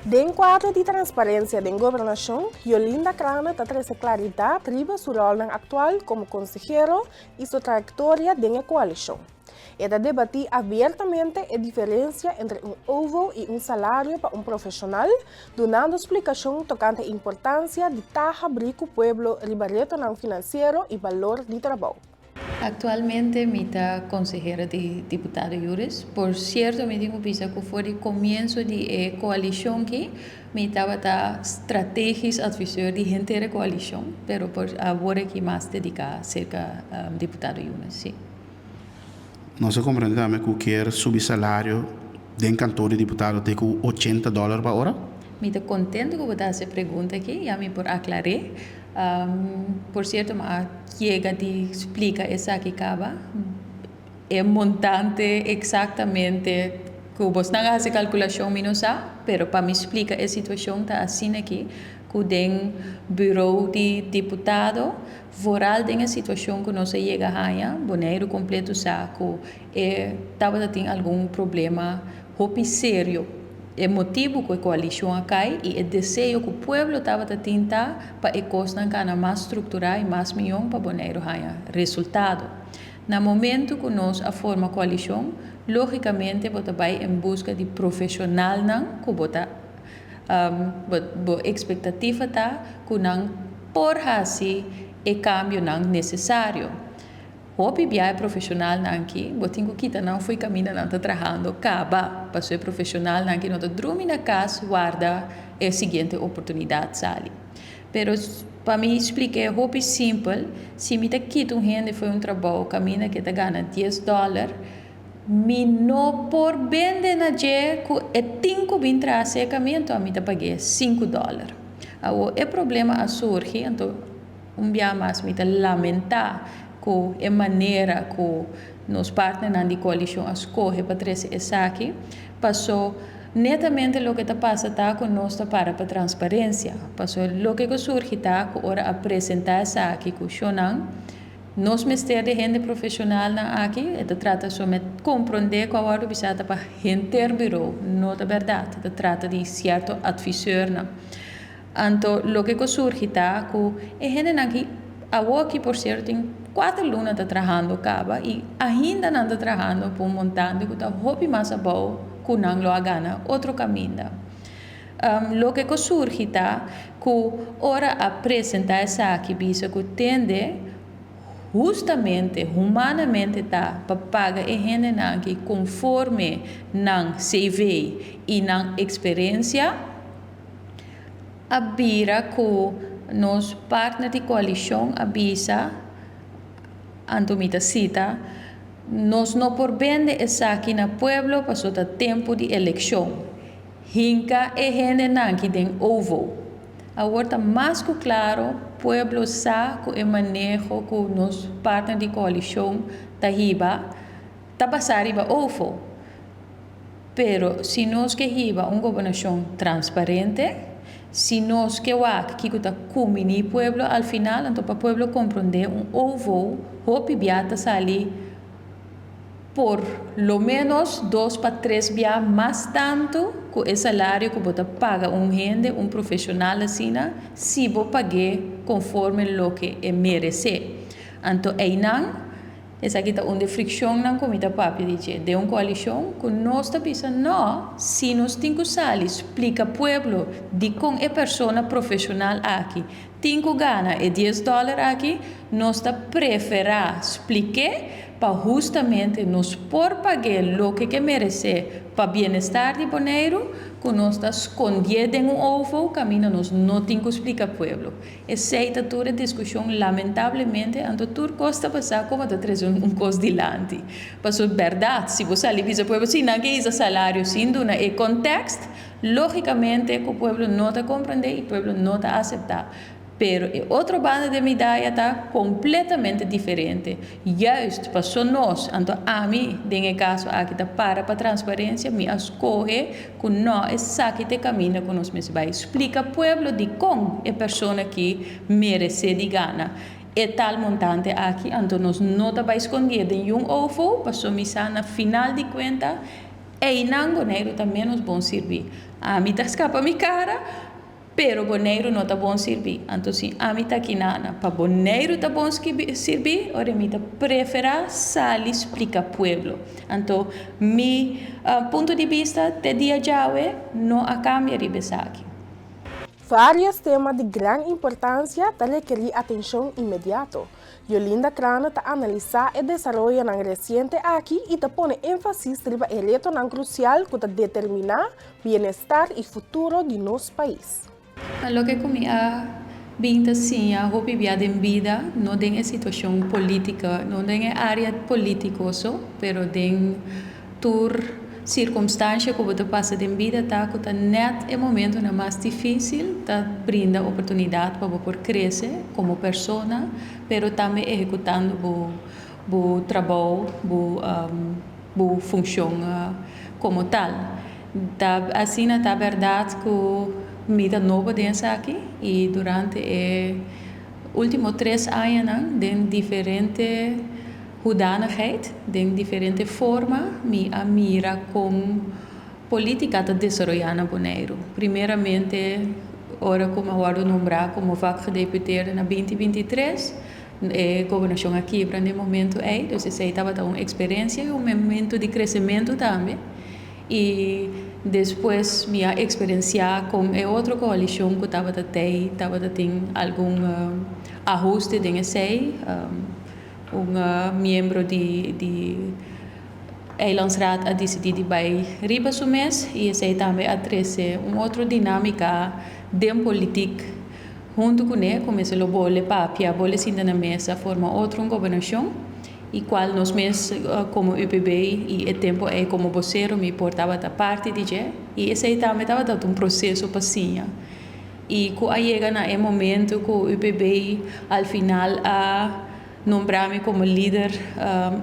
De enquadro de transparência da governação, Yolinda Crana traz claridade sobre seu rol atual como consejero e sua trajetória da coalição. Ela debatiu abertamente a diferença entre ovo e salário para profissional, dando explicação tocante a importância de abrir o pueblo ribareto financeiro e valor de trabalho. Actualmente, mi consejera de diputado Juris. Por cierto, me digo que fue el comienzo de coalición que me estaba estrategias advisor de gente de coalición, pero por ahora que más dedicada cerca diputado Juris, sí. Não se compreende também que quer subir salário de cantor de deputado de $80 por hora? Me estou contente com essa pergunta aqui, já me por aclarar. Por certo, mas chega de explica essa aqui acaba. É montante exatamente que você não faz calculação minusa, pero para me explicar a situação está assim aqui, que o bureau de deputado voral tem a situação que não se chega a boneiro completo saco e estava tendo algum problema hopi sério. É motivo que a coalição cai e o desejo que o povo estava tentando para a coisa não mais estruturada e mais milhão para boneiro ganhar resultado. No momento que nós a forma coalição, logicamente você vai em busca de profissional que você expectativa tá que não por assim e cambio não necessário. Hopi bia profissional nanki, botingo kita não foi caminho não tá trabalhando, acaba, para ser profissional nanki não tá dormindo na casa, guarda a seguinte oportunidade sali. Pero para me explicar, hopi simples, se me tá quito gente foi trabalho, caminho que tá ganha $10, me não por vender na je que é 5 bin trazer caminho, então me tá paguei $5. O problema surge, então bia mais me tá lamentar que a maneira que nos partners de coalição escolhe para trazer essa aqui, passou netamente o que está passando com nós para a transparência. Passou o que surge está que ora apresentar essa aqui com o Shonan, nós ministério de gente profissional aqui, ele trata somente de compreender qual é o bisata para gente bureau, não é verdade, ele trata de certo advisor. Então, o que surge está que a gente aqui, aqui por certo, tem 4 lunas está trabalhando acaba e ainda não está trabalhando por um montante que está hobby mais bom que não lo gana outro caminho. Lo que surge está que ora apresentar essa aqui bisa que tende justamente humanamente tá para pagar a gente não que conforme não CV e não experiência a bira que nos partners de coalição avisa Antomita cita, nós não por vender essa aqui no pueblo passou o tempo de eleição. Hinca e gente não que tem ovo. Agora está mais que claro, o pueblo sabe que o manejo que nos partners de coalição está riba, está passar riba ovo. Pero se nós que riba governação transparente, se nós que está comendo o pueblo al final, então para o pueblo compreender ovo hopi biata sali por lo menos 2 para 3 bias mais tanto que o salário que você paga gente, profissional assim, se você pagar conforme o que merece. Então, aí não, essa aqui está onde fricção não comida papi de uma coalição que nós está pensando, não, se nós temos que salir, explica ao povo de como é pessoa profissional aqui, tem que ganhar $10 aqui, nós está preferir explicar para justamente nos por pagar o que merece para bem-estar de boneiro, que nós está escondido em ovo, caminho nós não temos que explicar ao povo. Essa é toda a discussão, lamentavelmente, então tudo custa passar como está trazendo coisa dilante. Mas é verdade, se você avisa ao povo, se não é salário, sim, no contexto, logicamente, que o povo não está compreendendo e o povo não está aceitando. Pero outra banda de medalha está completamente diferente. Juist passou nós, então a mim, em caso aqui está para a transparência, me escolhe que não é saque de caminho que nós vai explica ao povo de como é pessoa que merece de gana. É tal montante aqui, então nós não está escondido em ovo, passou missa na final de conta, e não goneiro também nos bom servir. A mim tá escapa mi cara, pero boneiro não tá bom servir. Então, sim, a mim tá aqui nana. Para boneiro tá bom servir, ora mim tá prefera sali explica pueblo. Então, mi ponto de vista te dia jaue não a cambia ribesaki. Vários temas de grande importância que requerem atenção imediata. Yolinda Crana está analisar e desenvolver na recente aqui e te põe ênfase sobre o reto crucial que determinar o bem-estar e futuro de nosso país. Lo que comia binta sim, a hopi via de vida, não tem situação política, não tem área política só, pero tem tur circunstância que você passa de vida, tá? Que net é momento na mais difícil, tá? Brinda oportunidade para você crescer como pessoa, pero também executando o trabalho, a função como tal. Tá, assim, tá verdade que mida nova densa aqui e durante os últimos 3 anos, tem diferente hoedanigheid, de diferente forma, me mira com política de desarrollar na Bonaire. Primeiramente, ora como eu nombrar como vakgedeputeerde na 2023, governação aqui para o momento então se estava uma experiência e um momento de crescimento também. E depois minha experiência com outra coalição que estava tendo algum ajuste de sei membro de Eilandsraad a decidido vai riba su mês e esse também atrese outra dinâmica de política junto com ele começa a bole papia bole sinta na mesa forma outra governação e qual nós mesmos como UPB e o tempo como vocero me portava da parte de je e esse também estava dando processo passinha e quando chega na momento que o UPB al final nombrar-me como líder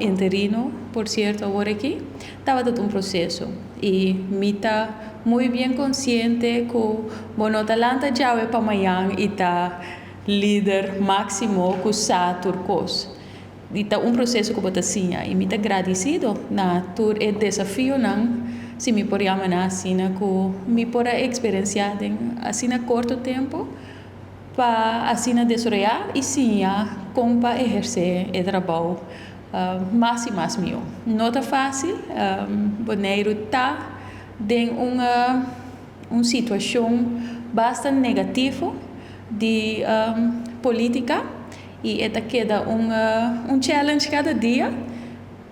interino, por certo, agora aqui, estava dando processo. E me está muito bem consciente que o não talanta já é para amanhã e está líder máximo que está turcos. E está processo que eu estou e me está agradecido na tur e desafio não se me por chamar assim que me por experienciar assim a curto tempo para assim desarrollar e sim como para exercer o trabalho mais e mais meu. Não está fácil, Bonaire está em uma situação bastante negativa de política e esta queda challenge cada dia,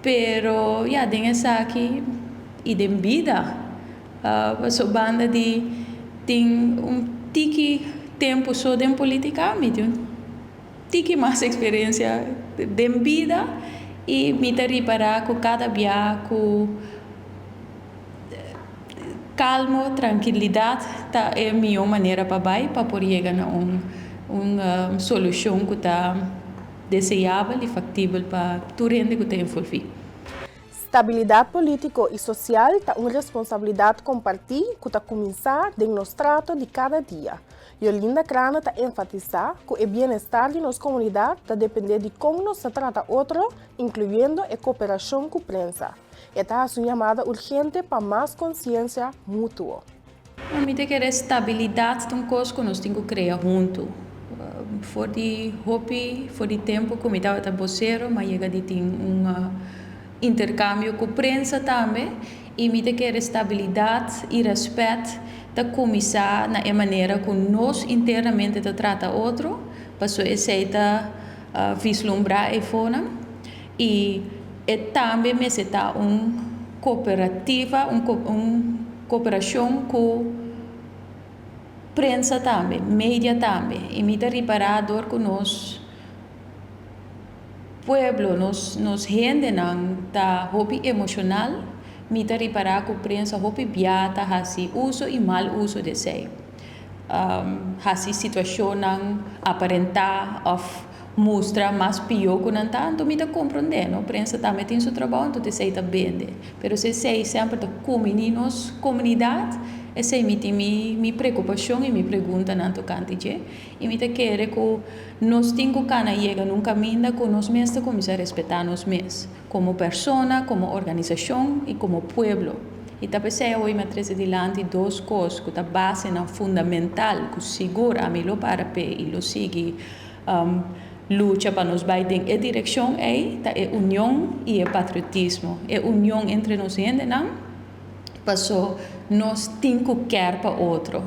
pero tem essa aqui e de vida, a banda tem tique tempo só de política, me tem tique mais experiência de vida e me te reparar que cada dia com calma, tranquilidade, tá é a melhor maneira para poder chegar a uma solução que está desejável e factível para tudo que está envolvido. Estabilidade política e social é uma responsabilidade compartida que está começar de nosso trato de cada dia. Yolinda Crana está enfatizar que o bem-estar de nossa comunidade está depender de como nos trata outro, incluindo a cooperação com a prensa. Esta é uma chamada urgente para mais consciência mútua. A mim te quer estabilidade de coisa que nós temos que criar junto. For de hobby, for de tempo, como estava a vocero, mas chega de ter intercâmbio com a prensa também, e me te quer estabilidade e respeito de começar na maneira que nós internamente trata outro, para só aceita vislumbrar e fona, e também me está cooperativa, cooperação com prensa também, mídia também, e me te reparador que nós pueblo, nos gente não tá hobby emocional, me te reparar que a prensa hobby biata, hasi uso e mal uso de sei. Hasi situação não aparentar of mostra mais pior que não tá, então me te compreender, não? A prensa também tem seu trabalho, então te sei tá bem, pero se sei sempre da comunidade, essa é minha preocupação e minha pergunta na tocante de e me te quer que nós temos que chegar num caminho que nós mesmos começar a respeitar nós mesmos como pessoa, como organização e como pueblo E também sei hoje me trazer adiante duas coisas que a base é fundamental, que segura a mim para pé e lo sigue luta para nos vai em direção é união e patriotismo, é união entre nós gente não, passou nós temos que querer para outro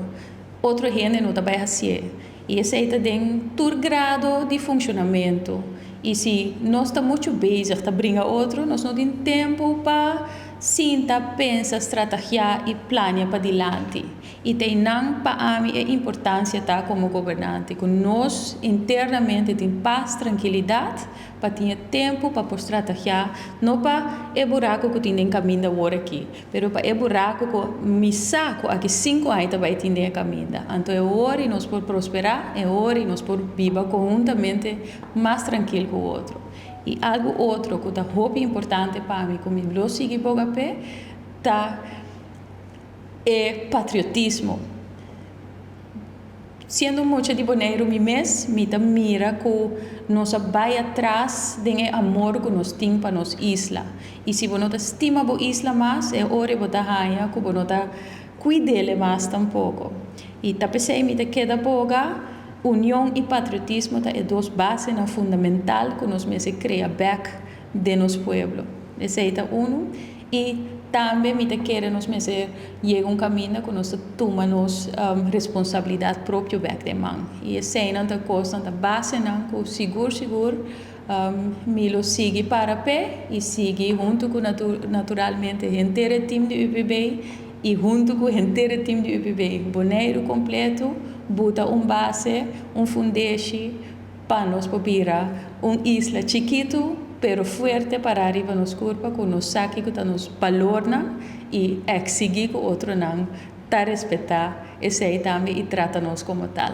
gente não vai assim. E esse aí tem todo grado de funcionamento. E se nós estamos muito busy para brincar outro, nós não temos tempo para sentar, pensar, estrategiar e planear para diante. E tem não para mim a importância tá como governante, que nós internamente temos paz, tranquilidade, para ter tempo para estrategiar, não para o buraco que tem em caminho agora aqui, mas para o buraco que me saco aqui 5 anos vai ter em caminho. Então é hora e nós podemos prosperar, é hora e nós podemos viver conjuntamente mais tranquilo que o outro. E algo outro que é muito importante para mim, como eu sigo por pé, é patriotismo. Sendo muito de boneiro, me mira que nós vai atrás do amor que nós temos para nossa isla. E se você estima a isla mais, é hora de você ganhar, que você cuide mais tampouco. E também me queda boga, união e patriotismo é duas bases fundamentais que nós cria back de nosso povo. Esse é e também me quer nos chega caminho que nós tomamos responsabilidade própria back de mão. E essa é uma coisa da base não que seguro me lo sigue para pé e sigue junto com naturalmente o inteiro time de UPB e junto com o inteiro time de UPB, boneiro completo, bota base, foundation para nós virar isla chiquito pero fuerte para arriba nos curva, com nos saque que nos valorna e exigir que o outro não respeitar esse aí também e trata-nos como tal.